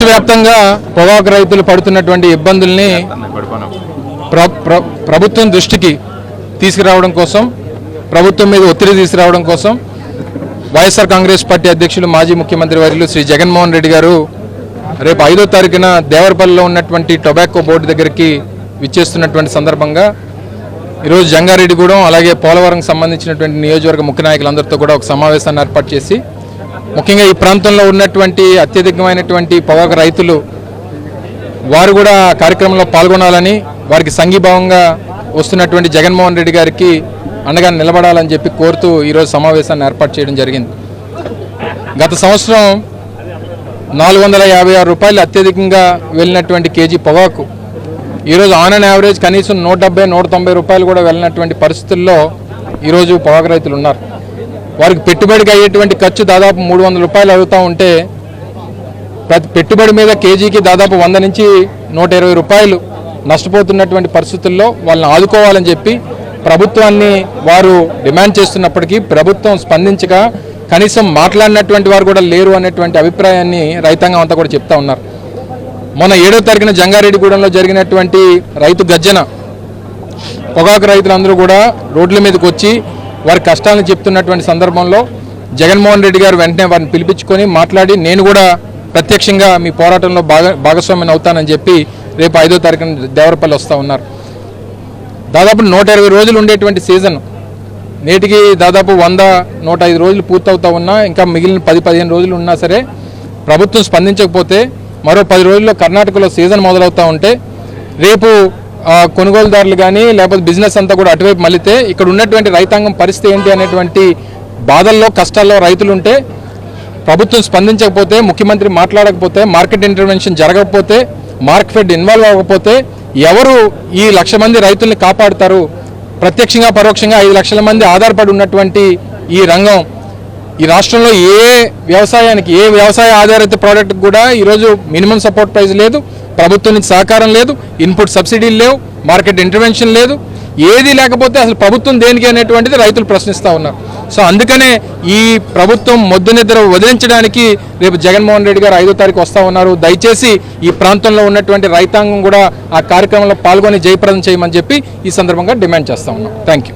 వ్యాప్తంగా పొగాకు రైతులు పడుతున్నటువంటి ఇబ్బందుల్ని ప్రభుత్వం దృష్టికి తీసుకురావడం కోసం, ప్రభుత్వం మీద ఒత్తిడి తీసుకురావడం కోసం వైఎస్ఆర్ కాంగ్రెస్ పార్టీ అధ్యక్షులు మాజీ ముఖ్యమంత్రి వర్యులు శ్రీ జగన్మోహన్ రెడ్డి గారు రేపు 5వ తారీఖున దేవరపల్లిలో ఉన్నటువంటి టొబాకో బోర్డు దగ్గరికి విచ్చేస్తున్నటువంటి సందర్భంగా ఈరోజు జంగారెడ్డిగూడెం అలాగే పోలవరం సంబంధించినటువంటి నియోజకవర్గ ముఖ్య నాయకులందరితో కూడా ఒక సమావేశాన్ని ఏర్పాటు చేసి ముఖ్యంగా ఈ ప్రాంతంలో ఉన్నటువంటి అత్యధికమైనటువంటి పొగాకు రైతులు వారు కూడా కార్యక్రమంలో పాల్గొనాలని, వారికి సంఘీభావంగా వస్తున్నటువంటి జగన్మోహన్ రెడ్డి గారికి అండగా నిలబడాలని చెప్పి కోరుతూ ఈరోజు సమావేశాన్ని ఏర్పాటు చేయడం జరిగింది. గత సంవత్సరం 456 రూపాయలు అత్యధికంగా వెళ్ళినటువంటి కేజీ పొగాకు ఈరోజు ఆన్ అండ్ యావరేజ్ కనీసం 170-190 రూపాయలు కూడా వెళ్ళినటువంటి పరిస్థితుల్లో ఈరోజు పొగాకు రైతులు ఉన్నారు. వారికి పెట్టుబడికి అయ్యేటువంటి ఖర్చు దాదాపు 300 రూపాయలు అవుతూ ఉంటే ప్రతి పెట్టుబడి మీద కేజీకి దాదాపు 100 నుంచి 120 రూపాయలు నష్టపోతున్నటువంటి పరిస్థితుల్లో వాళ్ళని ఆదుకోవాలని చెప్పి ప్రభుత్వాన్ని వారు డిమాండ్ చేస్తున్నప్పటికీ ప్రభుత్వం స్పందించక కనీసం మాట్లాడినటువంటి వారు కూడా లేరు అనేటువంటి అభిప్రాయాన్ని రైతాంగం అంతా కూడా చెప్తా ఉన్నారు. మొన్న 7వ తారీఖున జంగారెడ్డిగూడెంలో జరిగినటువంటి రైతు గర్జన పొగాకు రైతులందరూ కూడా రోడ్ల మీదకి వచ్చి వారి కష్టాలను చెప్తున్నటువంటి సందర్భంలో జగన్మోహన్ రెడ్డి గారు వెంటనే వారిని పిలిపించుకొని మాట్లాడి నేను కూడా ప్రత్యక్షంగా మీ పోరాటంలో భాగస్వామ్యం అవుతానని చెప్పి రేపు 5వ తారీఖున దేవరపల్లి వస్తూ ఉన్నారు. దాదాపు 120 రోజులు ఉండేటువంటి సీజన్ నేటికి దాదాపు 100-105 రోజులు పూర్తవుతా ఉన్నా ఇంకా మిగిలిన 10-15 రోజులు ఉన్నా సరే ప్రభుత్వం స్పందించకపోతే మరో 10 రోజుల్లో కర్ణాటకలో సీజన్ మొదలవుతూ ఉంటే రేపు కొనుగోలుదారులు కానీ లేకపోతే బిజినెస్ అంతా కూడా అటువైపు మళ్ళితే ఇక్కడ ఉన్నటువంటి రైతాంగం పరిస్థితి ఏంటి అనేటువంటి బాధల్లో కష్టాల్లో రైతులు ఉంటే ప్రభుత్వం స్పందించకపోతే, ముఖ్యమంత్రి మాట్లాడకపోతే, మార్కెట్ ఇంటర్వెన్షన్ జరగకపోతే, మార్కెట్ ఇన్వాల్వ్ అవ్వకపోతే ఎవరు ఈ 1,00,000 మంది రైతుల్ని కాపాడుతారు? ప్రత్యక్షంగా పరోక్షంగా 5 లక్షల మంది ఆధారపడి ఉన్నటువంటి ఈ రంగం ఈ రాష్ట్రంలో ఏ వ్యవసాయ ఆధారిత ప్రోడక్ట్ కూడా ఈరోజు మినిమం సపోర్ట్ ప్రైస్ లేదు, ప్రభుత్వం నుంచి సహకారం లేదు, ఇన్పుట్ సబ్సిడీలు లేవు, మార్కెట్ ఇంటర్వెన్షన్ లేదు, ఏది లేకపోతే అసలు ప్రభుత్వం దేనికి అనేటువంటిది రైతులు ప్రశ్నిస్తూ ఉన్నారు. సో అందుకనే ఈ ప్రభుత్వం మొద్దు నిద్ర వదిలించడానికి రేపు జగన్మోహన్ రెడ్డి గారు 5వ తారీఖు వస్తూ ఉన్నారు. దయచేసి ఈ ప్రాంతంలో ఉన్నటువంటి రైతాంగం కూడా ఆ కార్యక్రమంలో పాల్గొని జయప్రదం చేయమని చెప్పి ఈ సందర్భంగా డిమాండ్ చేస్తూ ఉన్నాం. Thank you.